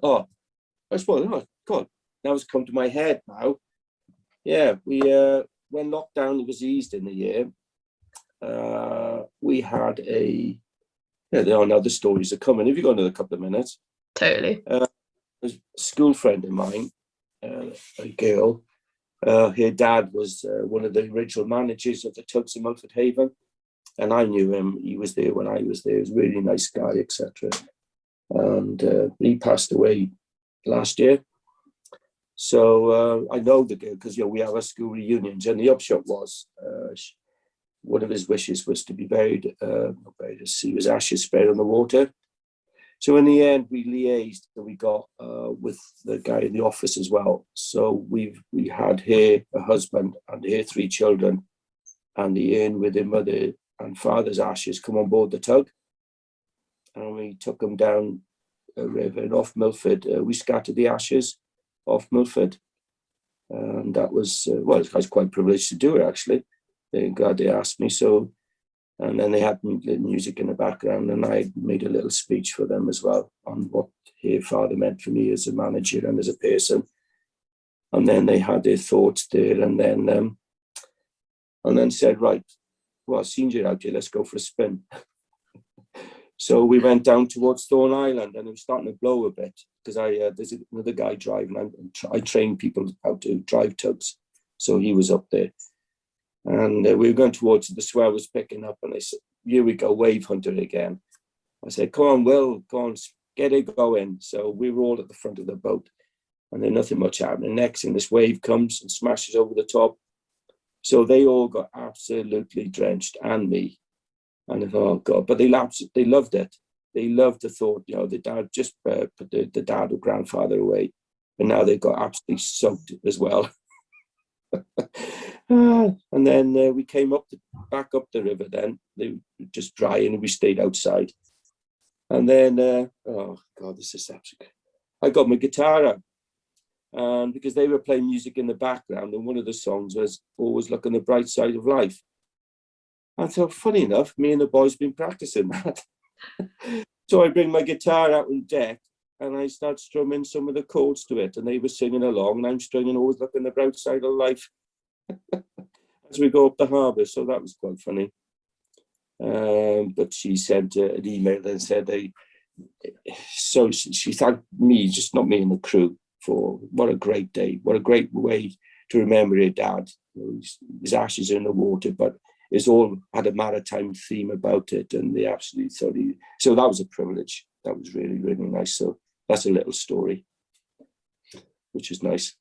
Oh, I suppose, oh, God, now it's come to my head now. Yeah, when lockdown was eased in the year, we had now the stories are coming. Have you got another couple of minutes? Totally. A school friend of mine, a girl, her dad was one of the original managers of the Tugs in Milford Haven, and I knew him. He was there when I was there. He was a really nice guy, etc. And he passed away last year. So I know the girl because we have our school reunions, and the upshot was one of his wishes was to be buried, not buried, to see his ashes spread on the water. So in the end, we liaised and we got with the guy in the office as well. So we had her husband and her 3 children, and the urn with their mother and father's ashes come on board the tug, and we took them down a river and off Milford. We scattered the ashes off Milford, and that was I was quite privileged to do it actually. They're glad they asked me. So, and then they had music in the background, and I made a little speech for them as well on what her father meant for me as a manager and as a person. And then they had their thoughts there, and then said, right, well, seen you out here, let's go for a spin. So we went down towards Thorn Island, and it was starting to blow a bit because there's another guy driving. I train people how to drive tugs, so he was up there. And we were going towards the swell was picking up, and I said, here we go, wave hunter again. I said, come on, Will, go on, get it going. So we were all at the front of the boat, and then nothing much happening. Next thing, this wave comes and smashes over the top. So they all got absolutely drenched, and me. And I thought, oh, God, but they loved it. They loved the thought, the dad just put the dad or grandfather away, and now they got absolutely soaked as well. And then we came back up the river. Then they were just dry, and we stayed outside. And then, oh God, this is absolutely. I got my guitar out, and because they were playing music in the background, and one of the songs was "Always Look on the Bright Side of Life." I thought, funny enough, me and the boys been practicing that. So I bring my guitar out on deck, and I start strumming some of the chords to it, and they were singing along, and I'm stringing "Always Look on the Bright Side of Life" as we go up the harbour. So that was quite funny. But she sent an email and said so she thanked me, just not me and the crew, for what a great day, what a great way to remember her dad. His ashes are in the water, but it's all had a maritime theme about it, and they absolutely thought so that was a privilege. That was really, really nice. So that's a little story, which is nice.